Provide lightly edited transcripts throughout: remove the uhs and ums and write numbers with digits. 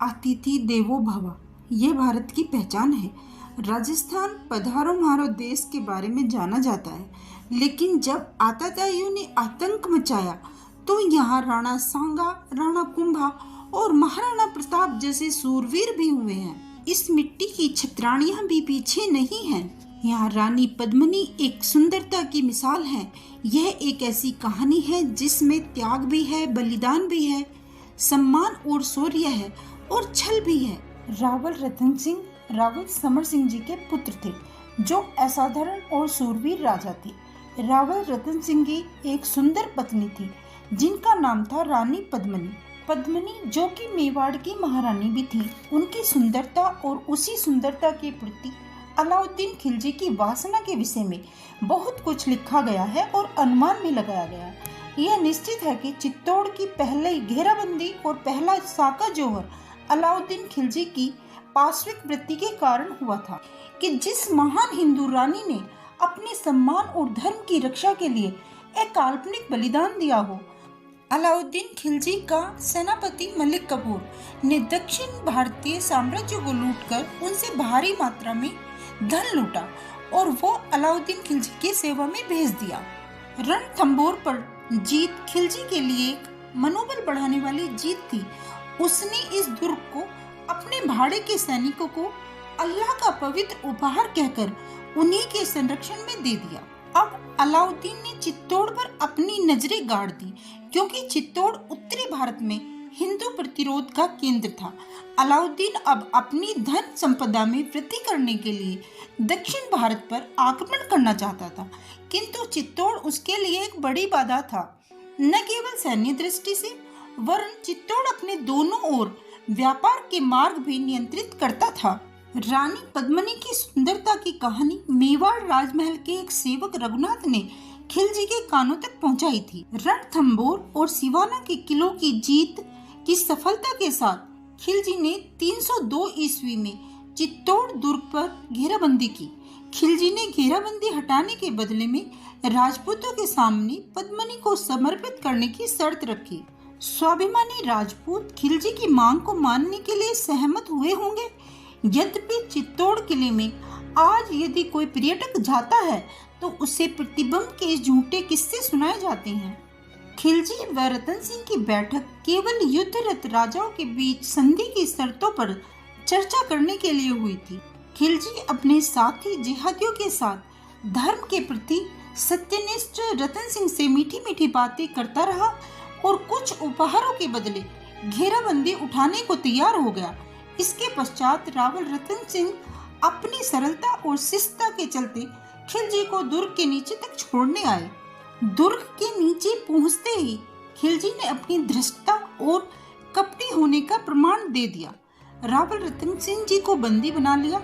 अतिथि देवो भव ये भारत की पहचान है। राजस्थान पधारो म्हारो देश के बारे में जाना जाता है, लेकिन जब आताताइयों ने आतंक मचाया तो यहाँ राणा सांगा, राणा कुंभा और महाराणा प्रताप जैसे सूरवीर भी हुए हैं। इस मिट्टी की छतरानियां भी पीछे नहीं हैं। यहाँ रानी पद्मिनी एक सुंदरता की मिसाल है। यह एक ऐसी कहानी है जिसमें त्याग भी है, बलिदान भी है, सम्मान और शौर्य है और छल भी है। रावल रतन सिंह रावल समर सिंह जी के पुत्र थे, जो असाधारण और शूरवीर राजा थे। रावल रतन सिंह की एक सुंदर पत्नी थी जिनका नाम था रानी पद्मिनी। पद्मिनी जो कि मेवाड़ की महारानी भी थी। उनकी सुंदरता और उसी सुंदरता के प्रति अलाउद्दीन खिलजी की वासना के विषय में बहुत कुछ लिखा गया है और अनुमान भी लगाया गया है। यह निश्चित है कि चित्तौड़ की पहली घेराबंदी और पहला साका जोहर अलाउद्दीन खिलजी की पाशविक वृत्ति के कारण हुआ था कि जिस महान हिंदू रानी ने अपने सम्मान और धर्म की रक्षा के लिए एक काल्पनिक बलिदान दिया हो। अलाउद्दीन खिलजी का सेनापति मलिक कफूर ने दक्षिण भारतीय साम्राज्य को लूटकर उनसे भारी मात्रा में धन लूटा और वो अलाउद्दीन खिलजी की सेवा में भेज दिया। रणथंबोर पर जीत खिलजी के लिए एक मनोबल बढ़ाने वाली जीत थी। उसने इस दुर्ग को अपने भाड़े के सैनिकों को अल्लाह का पवित्र उपहार कहकर उन्हीं के संरक्षण में दे दिया। अब अलाउद्दीन ने चित्तौड़ पर अपनी नजरें गाड़ दी, क्योंकि चित्तौड़ उत्तरी भारत में हिंदू प्रतिरोध का केंद्र था। अलाउद्दीन अब अपनी धन संपदा में वृद्धि करने के लिए दक्षिण भारत पर आक्रमण करना चाहता था, किंतु चित्तौड़ उसके लिए एक बड़ी बाधा था। न केवल सैन्य दृष्टि से, वरन चित्तौड़ अपने दोनों ओर व्यापार के मार्ग भी नियंत्रित करता था। रानी पद्मिनी की सुंदरता की कहानी मेवाड़ राजमहल के एक सेवक रघुनाथ ने खिलजी के कानों तक पहुंचाई थी। रणथंबोर और सिवाना के किलों की जीत की सफलता के साथ खिलजी ने 302 ईस्वी में चित्तौड़ दुर्ग पर घेराबंदी की। खिलजी ने घेराबंदी हटाने के बदले में राजपूतों के सामने पद्मिनी को समर्पित करने की शर्त रखी। स्वाभिमानी राजपूत खिलजी की मांग को मानने के लिए सहमत हुए होंगे। यद्यपि चित्तौड़ किले में आज यदि कोई पर्यटक जाता है तो उसे प्रतिबंध के झूठे किस्से सुनाए जाते हैं। खिलजी व रतन सिंह की बैठक केवल युद्धरत राजाओं के बीच संधि की शर्तों पर चर्चा करने के लिए हुई थी। खिलजी अपने साथी जिहादियों के साथ धर्म के प्रति सत्यनिष्ठ रतन सिंह से मीठी मीठी बातें करता रहा और कुछ उपहारों के बदले घेराबंदी उठाने को तैयार हो गया। इसके पश्चात रावल रतन सिंह अपनी सरलता और शिस्तता के चलते खिलजी को दुर्ग के नीचे तक छोड़ने आए। दुर्ग के नीचे पहुंचते ही खिलजी ने अपनी धृष्टता और कपटी होने का प्रमाण दे दिया। रावल रतन सिंह जी को बंदी बना लिया।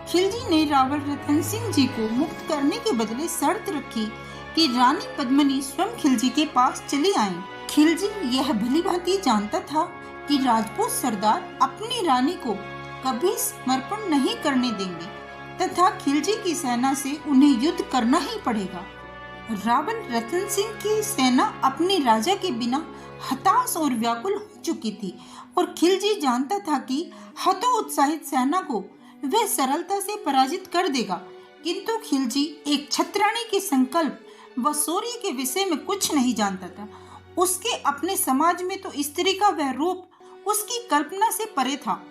खिलजी ने रावल रतन सिंह जी को मुक्त करने के बदले शर्त रखी कि रानी पद्मिनी स्वयं खिलजी के पास चली आए। खिलजी यह भली भांति जानता था कि राजपूत सरदार अपनी रानी को कभी समर्पण नहीं करने देंगे तथा खिलजी की सेना से उन्हें युद्ध करना ही पड़ेगा। रावल रतन सिंह की सेना अपने राजा के बिना हताश और व्याकुल हो चुकी थी और खिलजी जानता था कि हतोत्साहित सेना को वह सरलता से पराजित कर देगा, किंतु खिलजी एक छत्राणी के संकल्प व शौर्य के विषय में कुछ नहीं जानता था। उसके अपने समाज में तो स्त्री का वह रूप उसकी कल्पना से परे था।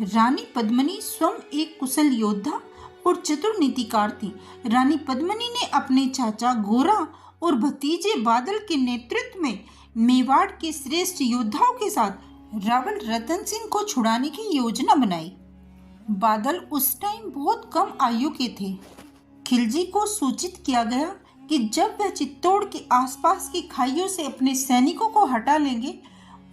रानी पद्मिनी स्वयं एक कुशल योद्धा और चतुर नीतिकार थी। रानी पद्मिनी ने अपने चाचा गोरा और भतीजे बादल के नेतृत्व में मेवाड़ के श्रेष्ठ योद्धाओं के साथ रावल रतन सिंह को छुड़ाने की योजना बनाई। बादल उस टाइम बहुत कम आयु के थे। खिलजी को सूचित किया गया कि जब वह चित्तौड़ के आसपास की खाइयों से अपने सैनिकों को हटा लेंगे,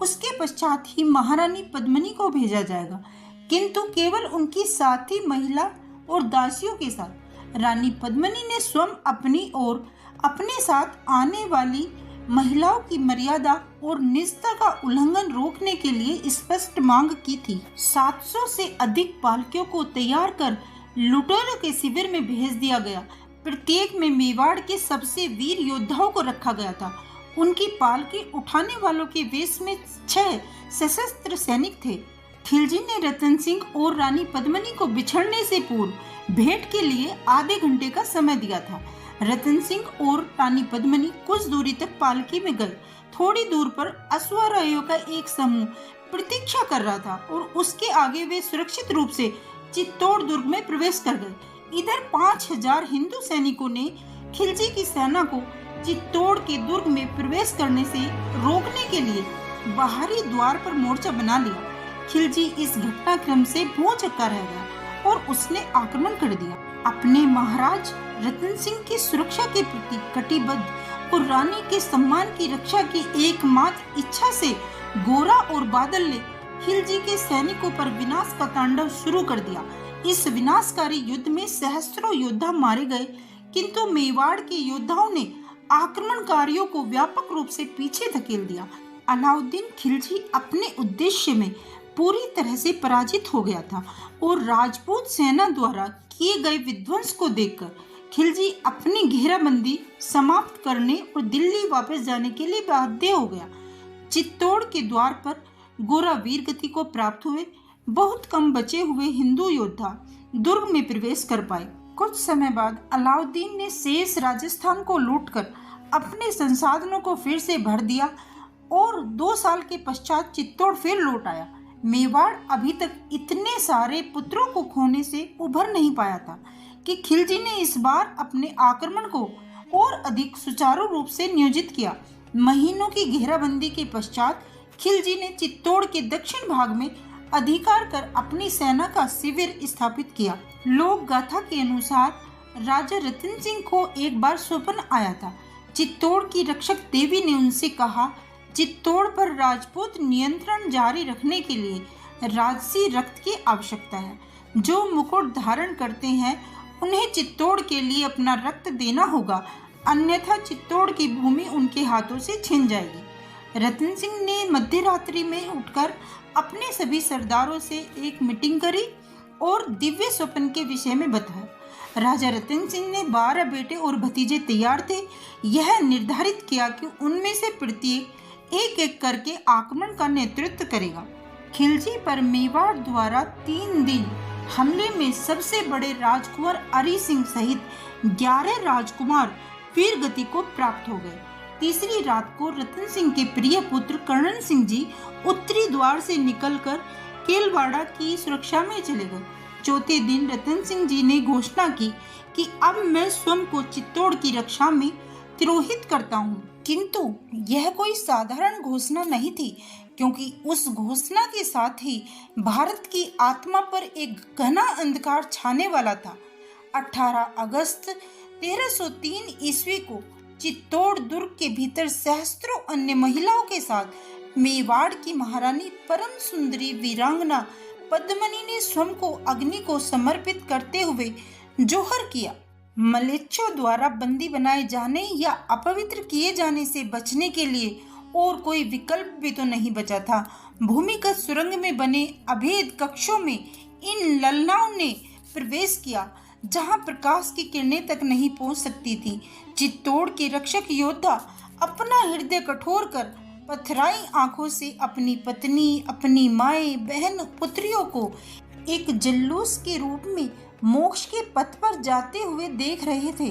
उसके पश्चात ही महारानी पद्मिनी को भेजा जाएगा, किंतु केवल उनकी साथी महिला और दासियों के साथ। रानी पद्मिनी ने स्वयं अपनी और अपने साथ आने वाली महिलाओं की मर्यादा और निजता का उल्लंघन रोकने के लिए स्पष्ट मांग की थी। 700 से अधिक पालकियों को तैयार कर लुटेरों के शिविर में भेज दिया गया। प्रत्येक में मेवाड़ के सबसे वीर योद्धाओं को रखा गया था। उनकी पालकी उठाने वालों के वेश में 6 सशस्त्र सैनिक थे। खिलजी ने रतन सिंह और रानी पद्मिनी को बिछड़ने से पूर्व भेंट के लिए आधे घंटे का समय दिया था। रतन सिंह और रानी पद्मिनी कुछ दूरी तक पालकी में गए। थोड़ी दूर पर अश्वारोहियों का एक समूह प्रतीक्षा कर रहा था और उसके आगे वे सुरक्षित रूप से चित्तौड़ दुर्ग में प्रवेश कर गए। इधर 5000 हिंदू सैनिकों ने खिलजी की सेना को चित्तौड़ के दुर्ग में प्रवेश करने से रोकने के लिए बाहरी द्वार पर मोर्चा बना लिया। खिलजी इस घटनाक्रम से भौचक्का रह गया और उसने आक्रमण कर दिया। अपने महाराज रतन सिंह की सुरक्षा के प्रति कटिबद्ध और रानी के सम्मान की रक्षा की एकमात्र इच्छा से गोरा और बादल ने खिलजी के सैनिकों पर विनाश का तांडव शुरू कर दिया। इस विनाशकारी युद्ध में सहस्त्रों योद्धा मारे गए, किंतु मेवाड़ के योद्धाओं ने आक्रमणकारियों को व्यापक रूप से पीछे धकेल दिया। अलाउद्दीन खिलजी अपने उद्देश्य में पूरी तरह से पराजित हो गया था और राजपूत सेना द्वारा किए गए विध्वंस को देखकर खिलजी अपनी घेराबंदी समाप्त करने और दिल्ली वापस जाने के लिए बाध्य हो गया। चित्तौड़ के द्वार पर गोरा वीर गति को प्राप्त हुए। बहुत कम बचे हुए हिंदू योद्धा दुर्ग में प्रवेश कर पाए। कुछ समय बाद अलाउद्दीन ने शेष राजस्थान को लूटकर अपने संसाधनों को फिर से भर दिया और 2 साल के पश्चात चित्तौड़ फिर लौट आया। मेवाड़ अभी तक इतने सारे पुत्रों को खोने से उभर नहीं पाया था कि खिलजी ने इस बार अपने आक्रमण को और अधिक सुचारू रूप से नियोजित किया। महीनों की घेराबंदी के पश्चात खिलजी ने चित्तौड़ के दक्षिण भाग में अधिकार कर अपनी सेना का शिविर स्थापित किया। लोक गाथा के अनुसार राजा रतन सिंह को एक बार स्वप्न आया था। चित्तौड़ की रक्षक देवी ने उनसे कहा, चित्तौड़ पर राजपूत नियंत्रण जारी रखने के लिए राजसी रक्त की आवश्यकता है। जो मुकुट धारण करते हैं उन्हें चित्तौड़ के लिए अपना रक्त देना होगा, अन्यथा चित्तौड़ की भूमि उनके हाथों से छिन जाएगी। रतन सिंह ने मध्य रात्रि में उठकर अपने सभी सरदारों से एक मीटिंग करी और दिव्य स्वप्न के विषय में बताया। राजा रतन सिंह ने 12 बेटे और भतीजे तैयार थे। यह निर्धारित किया कि उनमें से प्रत्येक एक एक करके आक्रमण का नेतृत्व करेगा। खिलजी पर मेवाड़ द्वारा 3 दिन हमले में सबसे बड़े राजकुमार अरी सिंह सहित 11 राजकुमार वीर गति को प्राप्त हो गए। तीसरी रात को रतन सिंह के प्रिय पुत्र कर्णन सिंह जी उत्तरी द्वार से निकलकर केलवाड़ा की सुरक्षा में चले गए। चौथे दिन रतन सिंह जी ने घोषणा की कि अब मैं स्वयं को चित्तौड़ की रक्षा में तिरोहित करता हूँ। किंतु यह कोई साधारण घोषणा नहीं थी, क्योंकि उस घोषणा के साथ ही भारत की आत्मा पर एक घना अंधकार छाने वाला था। 18 अगस्त 1303 ईस्वी को चित्तौड़ दुर्ग के भीतर सहस्त्रों अन्य महिलाओं के साथ मेवाड़ की महारानी परम सुंदरी वीरांगना पद्मिनी ने स्वयं को अग्नि को समर्पित करते हुए जोहर किया। मलेच्छों द्वारा बंदी बनाए जाने या अपवित्र किए जाने से बचने के लिए और कोई विकल्प भी तो नहीं बचा था। भूमिगत सुरंग में बने अभेद कक्षों में इन ललनाओं ने प्रवेश किया, जहां प्रकाश की किरणें तक नहीं पहुंच सकती थी। चित्तौड़ के रक्षक योद्धा अपना हृदय कठोर कर पथराई आंखों से अपनी पत्नी, अपनी माए, बहन, पुत्रियों को एक जल्लूस के रूप में मोक्ष के पथ पर जाते हुए देख रहे थे।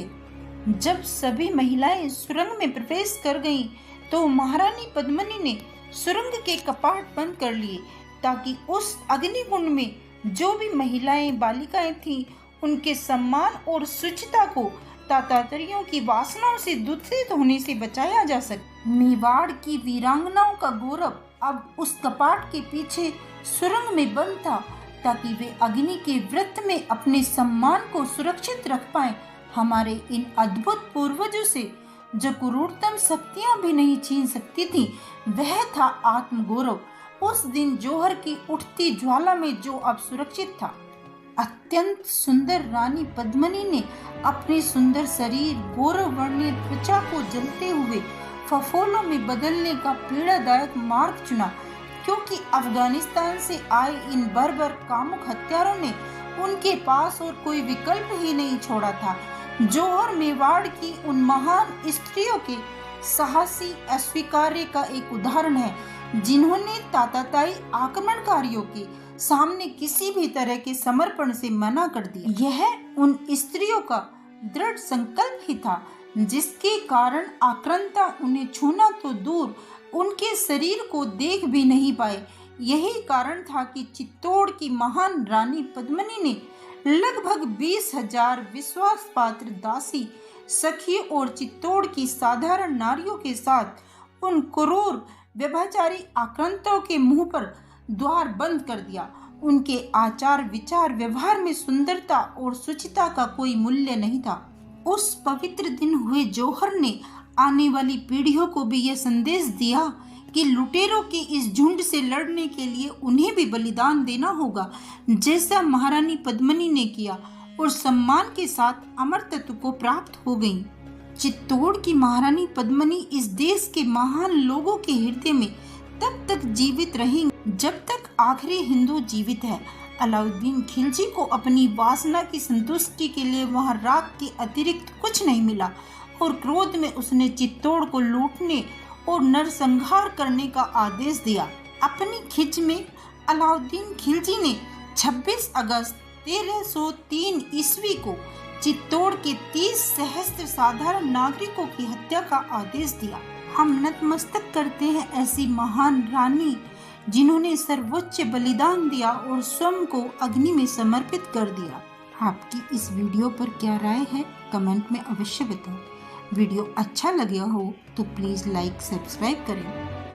जब सभी महिलाएं सुरंग में प्रवेश कर गईं, तो महारानी पद्मिनी ने सुरंग के कपाट बंद कर लिए, ताकि उस अग्निकुंड में जो भी महिलाएं बालिकाएं थीं, उनके सम्मान और शुचिता को तातातरियों की वासनाओं से दूषित होने से बचाया जा सके। मेवाड़ की वीरांगनाओं का गौरव अब उस कपाट के पीछे सुरंग में बंद था, ताकि वे अग्नि के व्रत में अपने सम्मान को सुरक्षित रख पाएं। हमारे इन अद्भुत पूर्वजों से जो क्रूरतम शक्तियां भी नहीं छीन सकती थी, वह था आत्मगौरव। उस दिन जौहर की उठती ज्वाला में जो अब सुरक्षित था। अत्यंत सुंदर रानी पद्मिनी ने अपने सुंदर शरीर, गौरववर्णीय त्वचा को जलते हुए फफोलों में बदलने का पीड़ादायक मार्ग चुना, क्योंकि अफगानिस्तान से आए इन बर्बर कामुक हत्यारों ने उनके पास और कोई विकल्प ही नहीं छोड़ा था। जौहर मेवाड़ की उन महान स्त्रियों के साहसी अस्वीकार्य का एक उदाहरण है, जिन्होंने ताताताई आक्रमणकारियों के सामने किसी भी तरह के समर्पण से मना कर दिया। यह उन स्त्रियों का दृढ़ संकल्प ही था जिसके कारण आक्रांता उन्हें छूना तो दूर उनके शरीर को देख भी नहीं पाए। यही कारण था कि चित्तौड़ की महान रानी पद्मिनी ने लगभग 20,000 विश्वासपात्र दासी सखी और चित्तौड़ की साधारण नारियों के साथ उन क्रूर व्यभिचारी आक्रांताओं के मुंह पर द्वार बंद कर दिया। उनके आचार विचार व्यवहार में सुंदरता और शुचिता का कोई मूल्य नहीं था। उस पवित्र दिन हुए जौहर ने आने वाली पीढ़ियों को भी यह संदेश दिया कि लुटेरों के इस झुंड से लड़ने के लिए उन्हें भी बलिदान देना होगा, जैसा महारानी पद्मिनी ने किया और सम्मान के साथ अमरत्व को प्राप्त हो गईं। चित्तौड़ की महारानी पद्मिनी इस देश के महान लोगों के हृदय में तब तक जीवित रहेंगी जब तक आखिरी हिंदू जीवित है। अलाउद्दीन खिलजी को अपनी वासना की संतुष्टि के लिए वहां राख के अतिरिक्त कुछ नहीं मिला और क्रोध में उसने चित्तौड़ को लूटने और नरसंहार करने का आदेश दिया। अपनी खिंच में अलाउद्दीन खिलजी ने 26 अगस्त 1303 ईस्वी को चित्तौड़ के 30 सहस्त्र साधारण नागरिकों की हत्या का आदेश दिया। हम नतमस्तक करते हैं ऐसी महान रानी जिन्होंने सर्वोच्च बलिदान दिया और स्वयं को अग्नि में समर्पित कर दिया। आपकी इस वीडियो पर क्या राय है कमेंट में अवश्य बताएं। वीडियो अच्छा लगा हो तो प्लीज़ लाइक सब्सक्राइब करें।